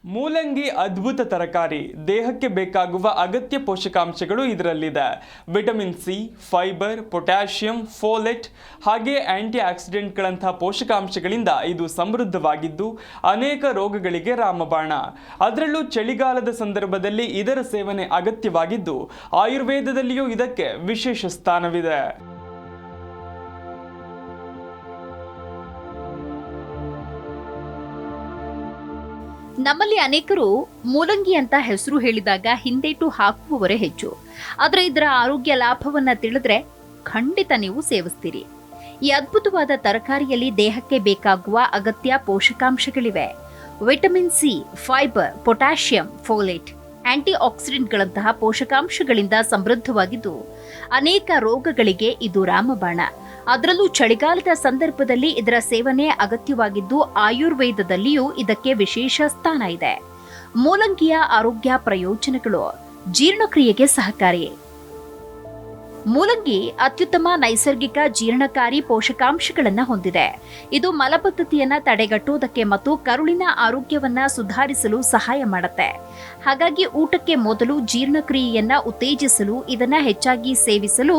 ಮೂಲಂಗಿ ಅದ್ಭುತ ತರಕಾರಿ. ದೇಹಕ್ಕೆ ಬೇಕಾಗುವ ಅಗತ್ಯ ಪೋಷಕಾಂಶಗಳು ಇದರಲ್ಲಿದೆ. Vitamin C, fibre, potassium, folate ಹಾಗೆ ಆಂಟಿ ಆಕ್ಸಿಡೆಂಟ್ಗಳಂತಹ ಪೋಷಕಾಂಶಗಳಿಂದ ಇದು ಸಮೃದ್ಧವಾಗಿದ್ದು ಅನೇಕ ರೋಗಗಳಿಗೆ ರಾಮಬಾಣ. ಅದರಲ್ಲೂ ಚಳಿಗಾಲದ ಸಂದರ್ಭದಲ್ಲಿ ಇದರ ಸೇವನೆ ಅಗತ್ಯವಾಗಿದ್ದು ಆಯುರ್ವೇದದಲ್ಲಿಯೂ ಇದಕ್ಕೆ ವಿಶೇಷ ಸ್ಥಾನವಿದೆ. ನಮ್ಮಲ್ಲಿ ಅನೇಕರು ಮೂಲಂಗಿ ಅಂತ ಹೆಸರು ಹೇಳಿದಾಗ ಹಿಂದೇಟು ಹಾಕುವವರೇ ಹೆಚ್ಚು. ಆದರೆ ಇದರ ಆರೋಗ್ಯ ಲಾಭವನ್ನ ತಿಳಿದ್ರೆ ಖಂಡಿತ ನೀವು ಸೇವಿಸ್ತೀರಿ. ಈ ಅದ್ಭುತವಾದ ತರಕಾರಿಯಲ್ಲಿ ದೇಹಕ್ಕೆ ಬೇಕಾಗುವ ಅಗತ್ಯ ಪೋಷಕಾಂಶಗಳಿವೆ. Vitamin C, fibre, potassium, folate, anti ಆಕ್ಸಿಡೆಂಟ್ಗಳಂತಹ ಪೋಷಕಾಂಶಗಳಿಂದ ಸಮೃದ್ಧವಾಗಿದ್ದು ಅನೇಕ ರೋಗಗಳಿಗೆ ಇದು ರಾಮಬಾಣ. ಅದರಲ್ಲೂ ಚಳಿಗಾಲದ ಸಂದರ್ಭದಲ್ಲಿ ಇದರ ಸೇವನೆ ಅಗತ್ಯವಾಗಿದ್ದು ಆಯುರ್ವೇದದಲ್ಲಿಯೂ ಇದಕ್ಕೆ ವಿಶೇಷ ಸ್ಥಾನ ಇದೆ. ಮೂಲಂಗಿಯ ಆರೋಗ್ಯ ಪ್ರಯೋಜನಗಳು: ಜೀರ್ಣಕ್ರಿಯೆಗೆ ಸಹಕಾರಿ. ಮೂಲಂಗಿ ಅತ್ಯುತ್ತಮ ನೈಸರ್ಗಿಕ ಜೀರ್ಣಕಾರಿ ಪೋಷಕಾಂಶಗಳನ್ನು ಹೊಂದಿದೆ. ಇದು ಮಲಬದ್ಧತೆಯನ್ನ ತಡೆಗಟ್ಟುವುದಕ್ಕೆ ಮತ್ತು ಕರುಳಿನ ಆರೋಗ್ಯವನ್ನ ಸುಧಾರಿಸಲು ಸಹಾಯ ಮಾಡುತ್ತೆ. ಹಾಗಾಗಿ ಊಟಕ್ಕೆ ಮೊದಲು ಜೀರ್ಣಕ್ರಿಯೆಯನ್ನ ಉತ್ತೇಜಿಸಲು ಇದನ್ನ ಹೆಚ್ಚಾಗಿ ಸೇವಿಸಲು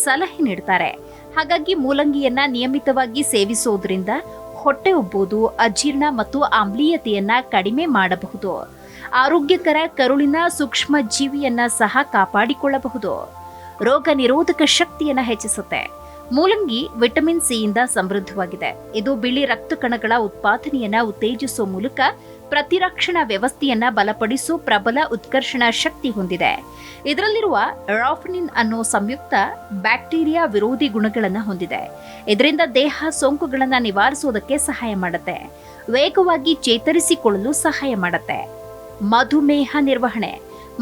ಸಲಹೆ ನೀಡುತ್ತಾರೆ. ಹಾಗಾಗಿ ಮೂಲಂಗಿಯನ್ನ ನಿಯಮಿತವಾಗಿ ಸೇವಿಸೋದ್ರಿಂದ ಹೊಟ್ಟೆ ಉಬ್ಬುವುದು, ಅಜೀರ್ಣ ಮತ್ತು ಆಮ್ಲೀಯತೆಯನ್ನ ಕಡಿಮೆ ಮಾಡಬಹುದು. ಆರೋಗ್ಯಕರ ಕರುಳಿನ ಸೂಕ್ಷ್ಮ ಜೀವಿಯನ್ನ ಸಹ ಕಾಪಾಡಿಕೊಳ್ಳಬಹುದು. ರೋಗ ನಿರೋಧಕ ಶಕ್ತಿಯನ್ನ ಹೆಚ್ಚಿಸುತ್ತೆ. ಮೂಲಂಗಿ ವಿಟಮಿನ್ ಸಿಯಿಂದ ಸಮೃದ್ಧವಾಗಿದೆ. ಇದು ಬಿಳಿ ರಕ್ತ ಕಣಗಳ ಉತ್ಪಾದನೆಯನ್ನ ಉತ್ತೇಜಿಸುವ ಮೂಲಕ ಪ್ರತಿರಕ್ಷಣಾ ವ್ಯವಸ್ಥೆಯನ್ನ ಬಲಪಡಿಸುವ ಪ್ರಬಲ ಉತ್ಕರ್ಷಣ ಶಕ್ತಿ ಹೊಂದಿದೆ. ಇದರಲ್ಲಿರುವ ರಾಫನಿನ್ ಅನ್ನೋ ಸಂಯುಕ್ತ ಬ್ಯಾಕ್ಟೀರಿಯಾ ವಿರೋಧಿ ಗುಣಗಳನ್ನು ಹೊಂದಿದೆ. ಇದರಿಂದ ದೇಹ ಸೋಂಕುಗಳನ್ನು ನಿವಾರಿಸುವುದಕ್ಕೆ ಸಹಾಯ ಮಾಡುತ್ತೆ. ವೇಗವಾಗಿ ಚೇತರಿಸಿಕೊಳ್ಳಲು ಸಹಾಯ ಮಾಡುತ್ತೆ. ಮಧುಮೇಹ ನಿರ್ವಹಣೆ: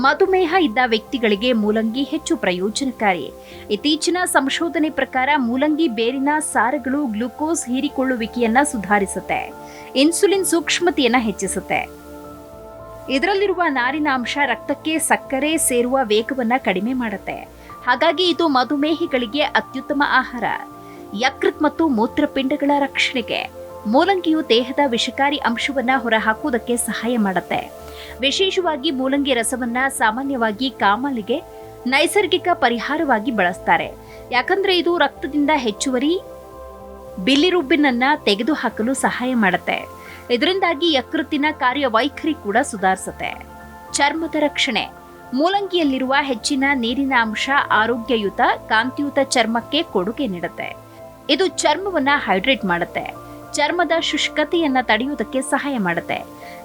ಮಧುಮೇಹ ಇದ್ದ ವ್ಯಕ್ತಿಗಳಿಗೆ ಮೂಲಂಗಿ ಹೆಚ್ಚು ಪ್ರಯೋಜನಕಾರಿ. ಇತ್ತೀಚಿನ ಸಂಶೋಧನೆ ಪ್ರಕಾರ ಮೂಲಂಗಿ ಬೇರಿನ ಸಾರಗಳು ಗ್ಲೂಕೋಸ್ ಹೀರಿಕೊಳ್ಳುವಿಕೆಯನ್ನ ಸುಧಾರಿಸುತ್ತೆ. ಇನ್ಸುಲಿನ್ ಸೂಕ್ಷ್ಮತೆಯನ್ನ ಹೆಚ್ಚಿಸುತ್ತೆ. ಇದರಲ್ಲಿರುವ ನಾರಿನಾಂಶ ರಕ್ತಕ್ಕೆ ಸಕ್ಕರೆ ಸೇರುವ ವೇಗವನ್ನ ಕಡಿಮೆ ಮಾಡುತ್ತೆ. ಹಾಗಾಗಿ ಇದು ಮಧುಮೇಹಿಗಳಿಗೆ ಅತ್ಯುತ್ತಮ ಆಹಾರ. ಯಕೃತ್ ಮತ್ತು ಮೂತ್ರಪಿಂಡಗಳ ರಕ್ಷಣೆಗೆ ಮೂಲಂಗಿಯು ದೇಹದ ವಿಷಕಾರಿ ಅಂಶವನ್ನ ಹೊರಹಾಕುವುದಕ್ಕೆ ಸಹಾಯ ಮಾಡುತ್ತೆ. ವಿಶೇಷವಾಗಿ ಮೂಲಂಗಿ ರಸವನ್ನ ಸಾಮಾನ್ಯವಾಗಿ ಕಾಮಾಲೆಗೆ ನೈಸರ್ಗಿಕ ಪರಿಹಾರವಾಗಿ ಬಳಸ್ತಾರೆ. ಯಾಕಂದ್ರೆ ಇದು ರಕ್ತದಿಂದ ಹೆಚ್ಚುವರಿ ಬಿಲಿರುಬಿನ್ ಅನ್ನ ತೆಗೆದುಹಾಕಲು ಸಹಾಯ ಮಾಡುತ್ತೆ. ಇದರಿಂದಾಗಿ ಯಕೃತ್ತಿನ ಕಾರ್ಯವೈಖರಿ ಕೂಡ ಸುಧಾರಿಸುತ್ತೆ. ಚರ್ಮದ ರಕ್ಷಣೆ: ಮೂಲಂಗಿಯಲ್ಲಿರುವ ಹೆಚ್ಚಿನ ನೀರಿನ ಅಂಶ ಆರೋಗ್ಯಯುತ ಕಾಂತಿಯುತ ಚರ್ಮಕ್ಕೆ ಕೊಡುಗೆ ನೀಡುತ್ತೆ. ಇದು ಚರ್ಮವನ್ನ ಹೈಡ್ರೇಟ್ ಮಾಡುತ್ತೆ. ಚರ್ಮದ ಶುಷ್ಕತೆಯನ್ನ ತಡೆಯುವುದಕ್ಕೆ ಸಹಾಯ ಮಾಡುತ್ತೆ.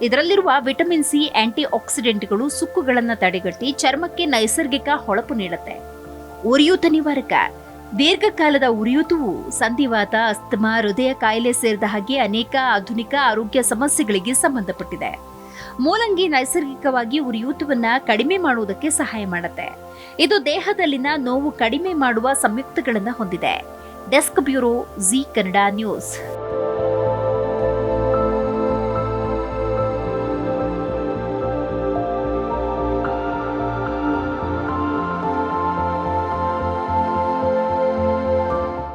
ಇದರಲ್ಲಿರುವ ವಿಟಮಿನ್ ಸಿ ಆಂಟಿ ಆಕ್ಸಿಡೆಂಟ್ಗಳು ಸುಕ್ಕುಗಳನ್ನು ತಡೆಗಟ್ಟಿ ಚರ್ಮಕ್ಕೆ ನೈಸರ್ಗಿಕ ಹೊಳಪು ನೀಡುತ್ತೆ. ಉರಿಯೂತ ನಿವಾರಕ: ದೀರ್ಘಕಾಲದ ಉರಿಯೂತವು ಸಂಧಿವಾತ, ಅಸ್ತಮಾ, ಹೃದಯ ಕಾಯಿಲೆ ಸೇರಿದ ಹಾಗೆ ಅನೇಕ ಆಧುನಿಕ ಆರೋಗ್ಯ ಸಮಸ್ಯೆಗಳಿಗೆ ಸಂಬಂಧಪಟ್ಟಿದೆ. ಮೂಲಂಗಿ ನೈಸರ್ಗಿಕವಾಗಿ ಉರಿಯೂತವನ್ನ ಕಡಿಮೆ ಮಾಡುವುದಕ್ಕೆ ಸಹಾಯ ಮಾಡುತ್ತೆ. ಇದು ದೇಹದಲ್ಲಿನ ನೋವು ಕಡಿಮೆ ಮಾಡುವ ಸಂಯುಕ್ತಗಳನ್ನು ಹೊಂದಿದೆ. Desk bureau, G Kannada news.